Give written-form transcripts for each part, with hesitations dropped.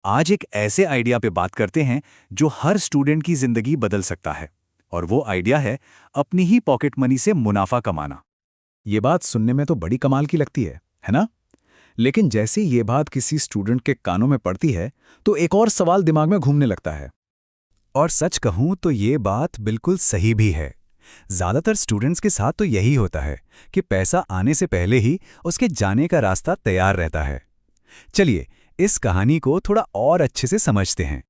आज एक ऐसे आइडिया पे बात करते हैं जो हर स्टूडेंट की जिंदगी बदल सकता है। और वो आइडिया है अपनी ही पॉकेट मनी से मुनाफा कमाना। ये बात सुनने में तो बड़ी कमाल की लगती है ना? लेकिन जैसे ये बात किसी स्टूडेंट के कानों में पड़ती है, तो एक और सवाल दिमाग में घूमने लगता है। और सच कहूं तो ये बात बिल्कुल सही भी है। ज्यादातर स्टूडेंट्स के साथ तो यही होता है कि पैसा आने से पहले ही उसके जाने का रास्ता तैयार रहता है। चलिए इस कहानी को थोड़ा और अच्छे से समझते हैं।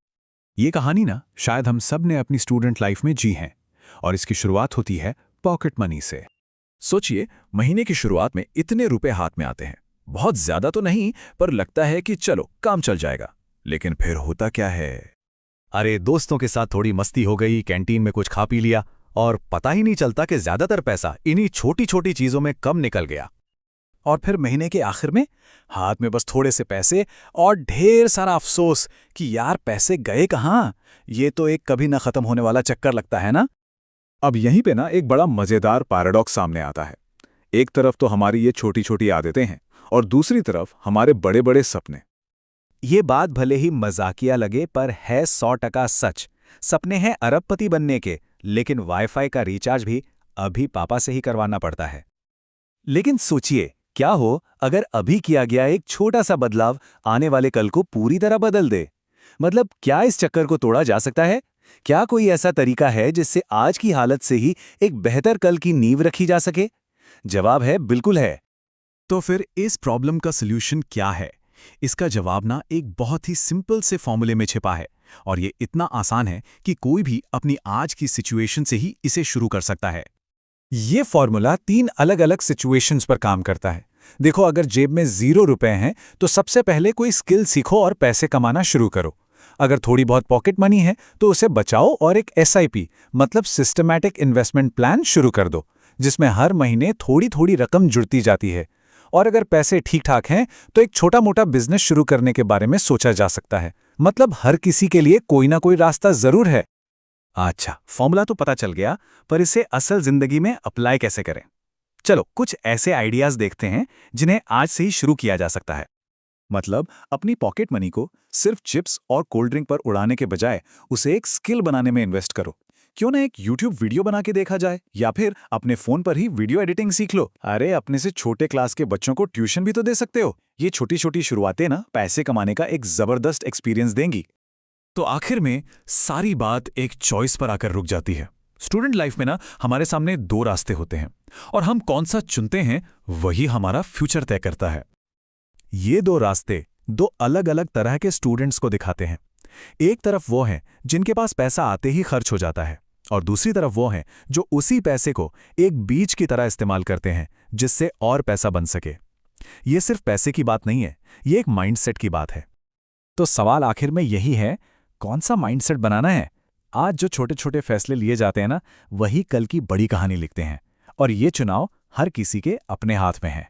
ये कहानी ना शायद हम सब ने अपनी स्टूडेंट लाइफ में जी है, और इसकी शुरुआत होती है पॉकेट मनी से। सोचिए, महीने की शुरुआत में इतने रुपए हाथ में आते हैं। बहुत ज्यादा तो नहीं, पर लगता है कि चलो काम चल जाएगा। लेकिन फिर होता क्या है? अरे दोस्तों के साथ थोड़ी मस्ती हो गई, कैंटीन में कुछ खा पी लिया, और पता ही नहीं चलता कि ज्यादातर पैसा इन्हीं छोटी छोटी चीजों में कम निकल गया। और फिर महीने के आखिर में हाथ में बस थोड़े से पैसे और ढेर सारा अफसोस कि यार पैसे गए कहाँ। ये तो एक कभी ना खत्म होने वाला चक्कर लगता है ना। अब यहीं पे ना एक बड़ा मजेदार पैराडॉक्स सामने आता है। एक तरफ तो हमारी ये छोटी छोटी आदतें हैं, और दूसरी तरफ हमारे बड़े बड़े सपने। ये बात भले ही मजाकिया लगे पर है 100% सच। सपने हैं अरबपति बनने के, लेकिन वाईफाई का रिचार्ज भी अभी पापा से ही करवाना पड़ता है। लेकिन सोचिए, क्या हो अगर अभी किया गया एक छोटा सा बदलाव आने वाले कल को पूरी तरह बदल दे। मतलब क्या इस चक्कर को तोड़ा जा सकता है? क्या कोई ऐसा तरीका है जिससे आज की हालत से ही एक बेहतर कल की नींव रखी जा सके? जवाब है बिल्कुल है। तो फिर इस प्रॉब्लम का सल्यूशन क्या है? इसका जवाब ना एक बहुत ही सिंपल से फॉर्मूले में छिपा है, और ये इतना आसान है कि कोई भी अपनी आज की सिचुएशन से ही इसे शुरू कर सकता है। ये फॉर्मूला 3 अलग अलग सिचुएशंस पर काम करता है। देखो, अगर जेब में 0 रुपए हैं तो सबसे पहले कोई स्किल सीखो और पैसे कमाना शुरू करो। अगर थोड़ी बहुत पॉकेट मनी है तो उसे बचाओ और एक SIP मतलब सिस्टमैटिक इन्वेस्टमेंट प्लान शुरू कर दो, जिसमें हर महीने थोड़ी थोड़ी रकम जुड़ती जाती है। और अगर पैसे ठीक ठाक हैं तो एक छोटा मोटा बिजनेस शुरू करने के बारे में सोचा जा सकता है। मतलब हर किसी के लिए कोई ना कोई रास्ता जरूर है। अच्छा, फॉर्मूला तो पता चल गया, पर इसे असल जिंदगी में अप्लाई कैसे करें? चलो कुछ ऐसे आइडियाज देखते हैं जिन्हें आज से ही शुरू किया जा सकता है। मतलब अपनी पॉकेट मनी को सिर्फ चिप्स और कोल्ड ड्रिंक पर उड़ाने के बजाय उसे एक स्किल बनाने में इन्वेस्ट करो। क्यों ना एक YouTube वीडियो बना के देखा जाए, या फिर अपने फोन पर ही वीडियो एडिटिंग सीख लो। अरे अपने से छोटे क्लास के बच्चों को ट्यूशन भी तो दे सकते हो। ये छोटी छोटी शुरुआतें ना पैसे कमाने का एक जबरदस्त एक्सपीरियंस देंगी। तो आखिर में सारी बात एक चॉइस पर आकर रुक जाती है। स्टूडेंट लाइफ में ना हमारे सामने 2 रास्ते होते हैं, और हम कौन सा चुनते हैं वही हमारा फ्यूचर तय करता है। ये 2 रास्ते 2 अलग अलग तरह के स्टूडेंट्स को दिखाते हैं। एक तरफ वो हैं जिनके पास पैसा आते ही खर्च हो जाता है, और दूसरी तरफ वो हैं जो उसी पैसे को एक बीज की तरह इस्तेमाल करते हैं जिससे और पैसा बन सके। ये सिर्फ पैसे की बात नहीं है, ये एक माइंडसेट की बात है। तो सवाल आखिर में यही है, कौन सा माइंडसेट बनाना है? आज जो छोटे छोटे फैसले लिए जाते हैं ना, वही कल की बड़ी कहानी लिखते हैं, और ये चुनाव हर किसी के अपने हाथ में है।